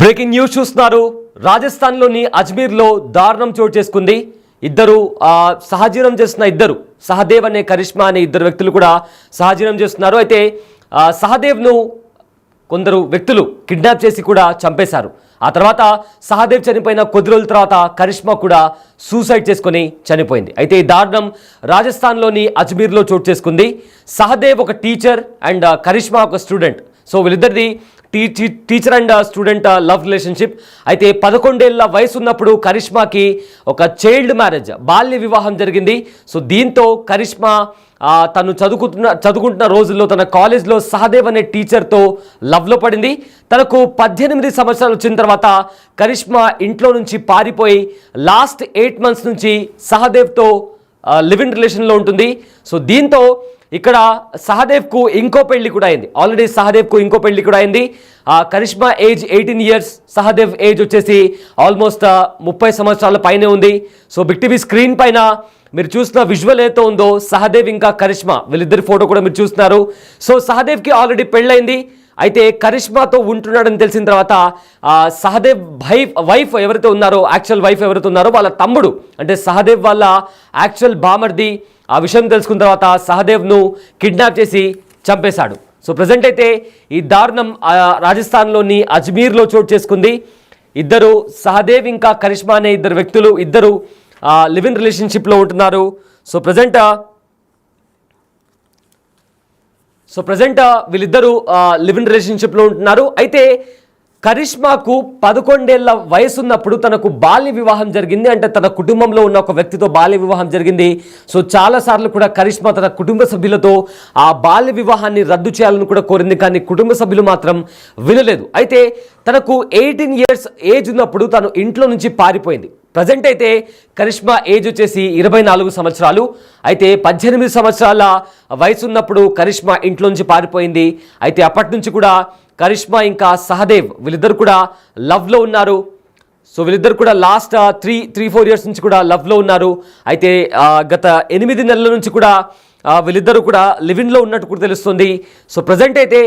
Breaking news చూస్తున్నారు. రాజస్థాన్లోని అజ్మీర్లో దారుణం చోటు చేసుకుంది. ఇద్దరు సహజీవనం చేస్తున్న ఇద్దరు సహదేవ్ అనే కరిష్మా అనే ఇద్దరు వ్యక్తులు కూడా సహజీవనం చేస్తున్నారు. అయితే సహదేవ్ను కొందరు వ్యక్తులు కిడ్నాప్ చేసి కూడా చంపేశారు. ఆ తర్వాత సహదేవ్ చనిపోయిన కొద్ది రోజుల తర్వాత కరిష్మా కూడా సూసైడ్ చేసుకొని చనిపోయింది. అయితే ఈ దారుణం రాజస్థాన్లోని అజ్మీర్లో చోటు చేసుకుంది. సహదేవ్ ఒక టీచర్ అండ్ కరిష్మా ఒక స్టూడెంట్. సో వీళ్ళిద్దరిది teacher and student love relationship. అయితే 11 ఏళ్ల వయసు ఉన్నప్పుడు కరిష్మాకి ఒక చైల్డ్ మ్యారేజ్ బాల్య వివాహం జరిగింది. సో దీంతో కరిష్మా తను చదువుకుంటున్న రోజుల్లో తన కాలేజ్లో సహదేవ్ అనే టీచర్తో లవ్లో పడింది. తనకు 18 సంవత్సరాలు వచ్చిన తర్వాత కరిష్మా ఇంట్లో నుంచి పారిపోయి లాస్ట్ 8 months నుంచి సహదేవ్తో లివ్ ఇన్ రిలేషన్లో ఉంటుంది. సో దీంతో ఇక్కడ సహదేవ్కు ఇంకో పెళ్లి కూడా అయింది. ఆల్రెడీ సహదేవ్కు ఇంకో పెళ్లి కూడా అయింది. Karishma age 18 years, Sahadev age వచ్చేసి ఆల్మోస్ట్ 30 సంవత్సరాల పైనే ఉంది. సో బిగ్ టీవీ స్క్రీన్ పైన మీరు చూసిన విజువల్ ఏతో ఉందో సహదేవ్ ఇంకా కరిష్మా వీళ్ళిద్దరి ఫోటో కూడా మీరు చూస్తున్నారు. సో సహదేవ్కి ఆల్రెడీ పెళ్ళైంది. అయితే కరిష్మాతో ఉంటున్నాడని తెలిసిన తర్వాత సహదేవ్ వైఫ్ ఎవరైతే ఉన్నారో, యాక్చువల్ వైఫ్ ఎవరైతే ఉన్నారో వాళ్ళ తమ్ముడు అంటే సహదేవ్ వాళ్ళ యాక్చువల్ బామర్ది ఆ విషయం తెలుసుకున్న తర్వాత సహదేవ్ను కిడ్నాప్ చేసి చంపేశాడు. సో ప్రజెంట్ అయితే ఈ దారుణం రాజస్థాన్లోని అజ్మీర్లో చోటు చేసుకుంది. ఇద్దరు సహదేవ్ ఇంకా కరిష్మా అనే ఇద్దరు వ్యక్తులు ఇద్దరు లివ్ ఇన్ రిలేషన్షిప్లో ఉంటున్నారు. సో ప్రజెంట్ వీళ్ళిద్దరూ లివ్ ఇన్ రిలేషన్షిప్లో ఉంటున్నారు. అయితే కరిష్మాకు 11 ఏళ్ల వయసు ఉన్నప్పుడు తనకు బాల్య వివాహం జరిగింది. అంటే తన కుటుంబంలో ఉన్న ఒక వ్యక్తితో బాల్య వివాహం జరిగింది. సో చాలాసార్లు కూడా కరిష్మా తన కుటుంబ సభ్యులతో ఆ బాల్య వివాహాన్ని రద్దు చేయాలని కూడా కోరింది. కానీ కుటుంబ సభ్యులు మాత్రం వినలేదు. అయితే తనకు 18 years ఏజ్ ఉన్నప్పుడు తను ఇంట్లో నుంచి పారిపోయింది. ప్రజెంట్ అయితే కరిష్మా ఏజ్ వచ్చేసి 24 సంవత్సరాలు. అయితే 18 సంవత్సరాల వయసు ఉన్నప్పుడు కరిష్మా ఇంట్లో నుంచి పారిపోయింది. అయితే అప్పటి నుంచి కూడా కరిష్మా ఇంకా సహదేవ్ వీళ్ళిద్దరు కూడా లవ్లో ఉన్నారు. సో వీళ్ళిద్దరు కూడా లాస్ట్ 3-4 years నుంచి కూడా లవ్లో ఉన్నారు. అయితే గత 8 నెలల నుంచి కూడా వీళ్ళిద్దరూ కూడా లివిన్లో ఉన్నట్టు కూడా తెలుస్తుంది. సో ప్రజెంట్ అయితే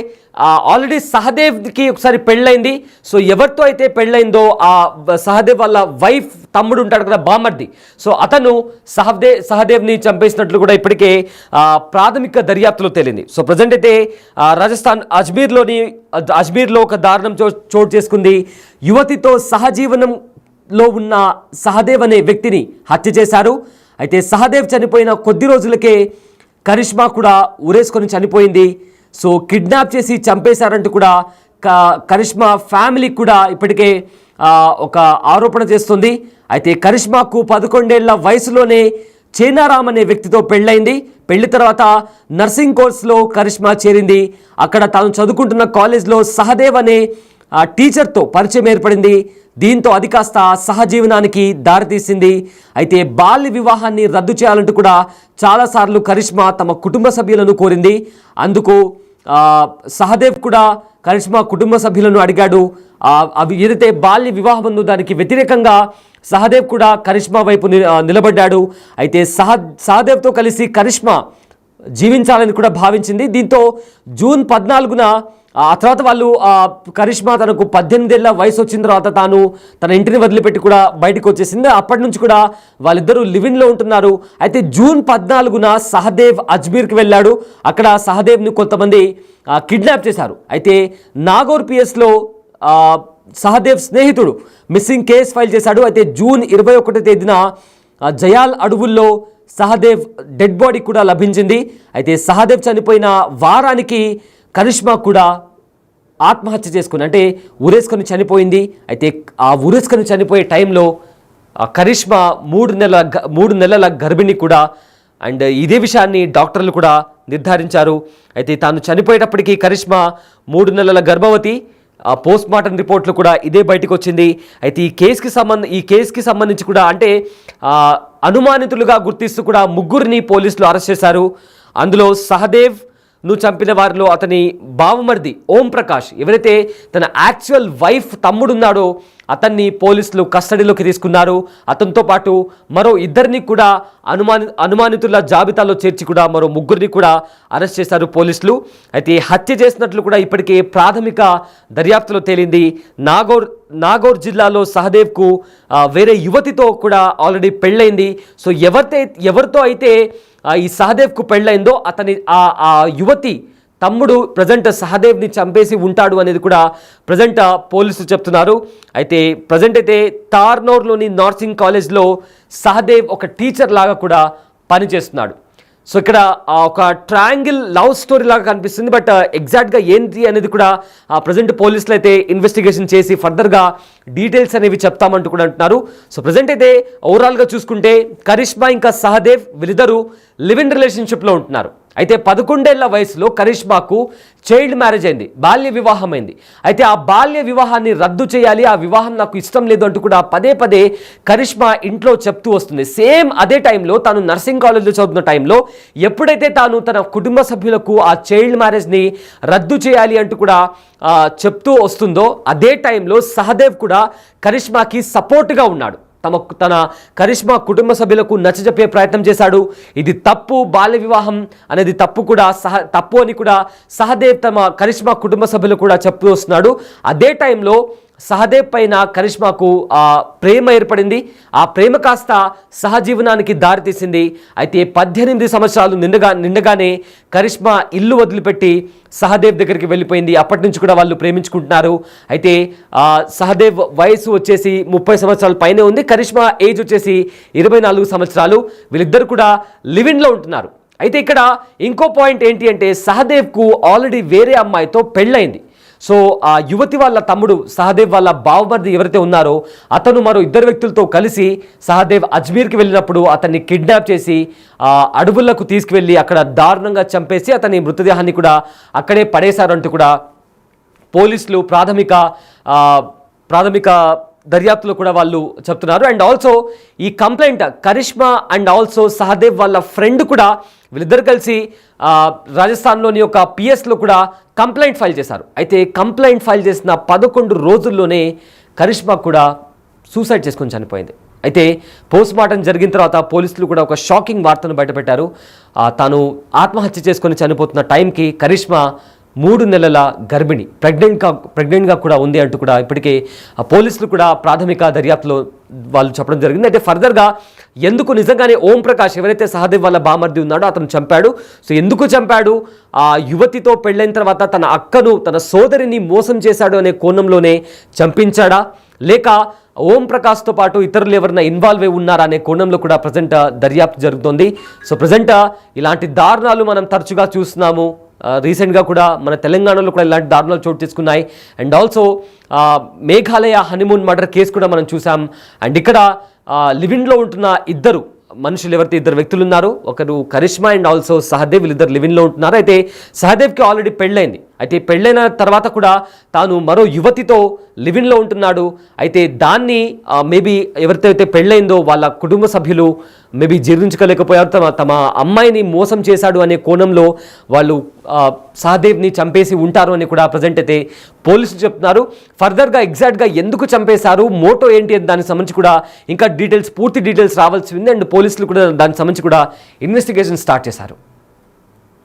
ఆల్రెడీ సహదేవ్కి ఒకసారి పెళ్ళైంది. సో ఎవరితో అయితే పెళ్ళైందో ఆ సహదేవ్ వాళ్ళ వైఫ్ తమ్ముడు ఉంటాడు కదా బామర్ది, సో అతను సహదేవ్ని చంపేసినట్లు కూడా ఇప్పటికే ప్రాథమిక దర్యాప్తులో తేలింది. సో ప్రజెంట్ అయితే రాజస్థాన్ అజ్మీర్లో ఒక దారుణం చోటు చేసుకుంది. యువతితో సహజీవనంలో ఉన్న సహదేవ్ అనే వ్యక్తిని హత్య చేశారు. అయితే సహదేవ్ చనిపోయిన కొద్ది రోజులకే కరిష్మా కూడా ఉరేసుకొని చనిపోయింది. సో కిడ్నాప్ చేసి చంపేశారంటూ కూడా కరిష్మా ఫ్యామిలీ కూడా ఇప్పటికే ఒక ఆరోపణ చేస్తుంది. అయితే కరిష్మాకు 11 ఏళ్ల వయసులోనే చేనారామ్ అనే వ్యక్తితో పెళ్ళైంది. పెళ్లి తర్వాత నర్సింగ్ కోర్స్లో కరిష్మా చేరింది. అక్కడ తాను చదువుకుంటున్న కాలేజ్లో సహదేవ్ అనే టీచర్తో పరిచయం ఏర్పడింది. దీంతో అది కాస్త సహజీవనానికి దారితీసింది. అయితే బాల్య వివాహాన్ని రద్దు చేయాలంటూ కూడా చాలాసార్లు కరిష్మా తమ కుటుంబ సభ్యులను కోరింది. అందుకు సహదేవ్ కూడా కరిష్మా కుటుంబ సభ్యులను అడిగాడు. అవి ఏదైతే బాల్య వివాహం ఉందో దానికి వ్యతిరేకంగా సహదేవ్ కూడా కరిష్మా వైపు నిలబడ్డాడు. అయితే సహదేవ్తో కలిసి కరిష్మా జీవించాలని కూడా భావించింది. దీంతో జూన్ 14న ఆ తర్వాత వాళ్ళు కరిష్మా తనకు 18 ఏళ్ల వయసు వచ్చిన తర్వాత తాను తన ఇంటిని వదిలిపెట్టి కూడా బయటకు వచ్చేసింది. అప్పటి నుంచి కూడా వాళ్ళిద్దరూ లివిన్లో ఉంటున్నారు. అయితే జూన్ 14న సహదేవ్ అజ్మీర్కి వెళ్ళాడు. అక్కడ సహదేవ్ని కొంతమంది కిడ్నాప్ చేశారు. అయితే నాగోర్ పిఎస్లో సహదేవ్ స్నేహితుడు మిస్సింగ్ కేసు ఫైల్ చేశాడు. అయితే జూన్ 21వ తేదీన జయాల్ అడవుల్లో సహదేవ్ డెడ్ బాడీ కూడా లభించింది. అయితే సహదేవ్ చనిపోయిన వారానికి కరిష్మా కూడా ఆత్మహత్య చేసుకుంది, అంటే ఉరేసుకొని చనిపోయింది. అయితే ఆ ఉరేసుకొని చనిపోయే టైంలో కరిష్మా 3 నెలల గర్భిణి కూడా. అండ్ ఇదే విషయాన్ని డాక్టర్లు కూడా నిర్ధారించారు. అయితే తాను చనిపోయేటప్పటికీ కరిష్మా 3 నెలల గర్భవతి. పోస్ట్ మార్టం రిపోర్ట్లు కూడా ఇదే బయటకు వచ్చింది. అయితే ఈ కేసుకి సంబంధించి కూడా అంటే అనుమానితులుగా గుర్తిస్తూ కూడా 3 పోలీసులు అరెస్ట్ చేశారు. అందులో సహదేవ్ను చంపిన వారిలో అతని బావమర్ది ఓం ప్రకాష్, ఎవరైతే తన యాక్చువల్ వైఫ్ తమ్ముడున్నాడో అతన్ని పోలీసులు కస్టడీలోకి తీసుకున్నారు. అతనితో పాటు మరో ఇద్దరిని కూడా అనుమానితుల జాబితాలో చేర్చి కూడా మరో ముగ్గురిని కూడా అరెస్ట్ చేశారు పోలీసులు. అయితే హత్య చేసినట్లు కూడా ఇప్పటికే ప్రాథమిక దర్యాప్తులో తేలింది. నాగౌర్ జిల్లాలో సహదేవ్కు వేరే యువతితో కూడా ఆల్రెడీ పెళ్ళైంది. సో ఎవరితో అయితే ఈ సహదేవ్కు పెళ్ళైందో ఆ యువతి తమ్ముడు ప్రజెంట్ సహదేవ్ని చంపేసి ఉంటాడు అనేది కూడా ప్రజెంట్ పోలీసులు చెప్తున్నారు. అయితే ప్రజెంట్ అయితే తార్నూర్లోని నర్సింగ్ కాలేజ్లో సహదేవ్ ఒక టీచర్ లాగా కూడా పనిచేస్తున్నాడు. సో ఇక్కడ ఒక ట్రయాంగిల్ లవ్ స్టోరీ లాగా కనిపిస్తుంది. బట్ ఎగ్జాక్ట్గా ఏంటి అనేది కూడా ప్రజెంట్ పోలీసులు అయితే ఇన్వెస్టిగేషన్ చేసి ఫర్దర్గా డీటెయిల్స్ అనేవి చెప్తామంటూ కూడా అంటున్నారు. సో ప్రజెంట్ అయితే ఓవరాల్గా చూసుకుంటే కరిష్మా ఇంకా సహదేవ్ వీళ్ళిద్దరూ లివ్ ఇన్ రిలేషన్షిప్లో ఉంటున్నారు. అయితే 11 ఏళ్ల వయసులో కరిష్మాకు చైల్డ్ మ్యారేజ్ అయింది, బాల్య వివాహం అయింది. అయితే ఆ బాల్య వివాహాన్ని రద్దు చేయాలి, ఆ వివాహం నాకు ఇష్టం లేదు అంటూ కూడా పదే పదే కరిష్మా ఇంట్లో చెప్తూ వస్తుంది. సేమ్ అదే టైంలో తాను నర్సింగ్ కాలేజ్లో చదువుతున్న టైంలో ఎప్పుడైతే తాను తన కుటుంబ సభ్యులకు ఆ చైల్డ్ మ్యారేజ్ని రద్దు చేయాలి అంటూ కూడా చెప్తూ వస్తుందో అదే టైంలో సహదేవ్ కూడా కరిష్మాకి సపోర్ట్గా ఉన్నాడు. తన కరిష్మా కుటుంబ సభ్యులకు నచ్చజెప్పే ప్రయత్నం చేశాడు. ఇది తప్పు, బాల్య వివాహం అనేది తప్పు అని కూడా సహదేవ్ తమ కరిష్మా కుటుంబ సభ్యులు కూడా చెప్తూ వస్తున్నాడు. అదే టైంలో సహదేవ్ పైన కరిష్మాకు ప్రేమ ఏర్పడింది. ఆ ప్రేమ కాస్త సహజీవనానికి దారితీసింది. అయితే 18 సంవత్సరాలు నిండగానే కరిష్మా ఇల్లు వదిలిపెట్టి సహదేవ్ దగ్గరికి వెళ్ళిపోయింది. అప్పటి నుంచి కూడా వాళ్ళు ప్రేమించుకుంటున్నారు. అయితే సహదేవ్ వయసు వచ్చేసి 30 సంవత్సరాల పైనే ఉంది, కరిష్మా ఏజ్ వచ్చేసి 24 సంవత్సరాలు. వీళ్ళిద్దరు కూడా లివ్ ఇన్లో ఉంటున్నారు. అయితే ఇక్కడ ఇంకో పాయింట్ ఏంటి అంటే సహదేవ్కు ఆల్రెడీ వేరే అమ్మాయితో పెళ్ళైంది. సో ఆ యువతి వాళ్ళ తమ్ముడు సహదేవ్ వాళ్ళ బావమరిది ఎవరైతే ఉన్నారో అతను మరో 2 వ్యక్తులతో కలిసి సహదేవ్ అజ్మీర్కి వెళ్ళినప్పుడు అతన్ని కిడ్నాప్ చేసి అడవులకు తీసుకువెళ్ళి అక్కడ దారుణంగా చంపేసి అతని మృతదేహాన్ని కూడా అక్కడే పడేశారంటూ కూడా పోలీసులు ప్రాథమిక దర్యాప్తులో కూడా వాళ్ళు చెప్తున్నారు. అండ్ ఆల్సో ఈ complaint Karishma and also Sahadev వాళ్ళ ఫ్రెండ్ కూడా వీళ్ళిద్దరు కలిసి రాజస్థాన్లోని ఒక పిఎస్లో కూడా కంప్లైంట్ ఫైల్ చేశారు. అయితే కంప్లైంట్ ఫైల్ చేసిన 11 రోజుల్లోనే కరిష్మా కూడా సూసైడ్ చేసుకొని చనిపోయింది. అయితే పోస్ట్ మార్టం జరిగిన తర్వాత పోలీసులు కూడా ఒక షాకింగ్ వార్తను బయటపెట్టారు. తాను ఆత్మహత్య చేసుకొని చనిపోతున్న టైంకి కరిష్మా 3 నెలల గర్భిణి, ప్రెగ్నెంట్గా కూడా ఉంది అంటూ కూడా ఇప్పటికే పోలీసులు కూడా ప్రాథమిక దర్యాప్తులో వాళ్ళు చెప్పడం జరిగింది. అయితే ఫర్దర్గా ఎందుకు నిజంగానే ఓం ప్రకాష్ ఎవరైతే సహదేవ్ వాళ్ళ బామర్ది ఉన్నాడో అతను చంపాడు, సో ఎందుకు చంపాడు, ఆ యువతితో పెళ్ళైన తర్వాత తన అక్కను తన సోదరిని మోసం చేశాడు అనే కోణంలోనే చంపించాడా, లేక ఓం ప్రకాష్తో పాటు ఇతరులు ఎవరైనా ఇన్వాల్వ్ అయి ఉన్నారా అనే కోణంలో కూడా ప్రజెంట్ దర్యాప్తు జరుగుతోంది. సో ప్రజెంట్ ఇలాంటి దారుణాలు మనం తరచుగా చూస్తున్నాము. రీసెంట్గా కూడా మన తెలంగాణలో కూడా ఇలాంటి దారుణాలు చోటు తీసుకున్నాయి. And also Meghalaya honeymoon murder case కూడా మనం చూసాం. అండ్ ఇక్కడ లివిన్లో ఉంటున్న ఇద్దరు మనుషులు ఎవరైతే 2 వ్యక్తులు ఉన్నారో ఒకరు కరిష్మా అండ్ ఆల్సో సహదేవ్, వీళ్ళిద్దరు లివిన్లో ఉంటున్నారు. అయితే సహదేవ్కి ఆల్రెడీ పెళ్ళైంది. అయితే పెళ్ళైన తర్వాత కూడా తాను మరో యువతితో లివిన్లో ఉంటున్నాడు. అయితే దాన్ని మేబీ ఎవరితో అయితే పెళ్ళైందో వాళ్ళ కుటుంబ సభ్యులు మేబీ జీర్ణించుకోలేకపోయారు. తమ అమ్మాయిని మోసం చేశాడు అనే కోణంలో వాళ్ళు సహదేవ్ని చంపేసి ఉంటారు అని కూడా ప్రజెంట్ అయితే పోలీసులు చెప్తున్నారు. ఫర్దర్గా ఎగ్జాక్ట్గా ఎందుకు చంపేశారు, మోటో ఏంటి అని దానికి సంబంధించి కూడా ఇంకా పూర్తి డీటెయిల్స్ రావాల్సి ఉంది. అండ్ పోలీసులు కూడా దానికి సంబంధించి కూడా ఇన్వెస్టిగేషన్ స్టార్ట్ చేశారు.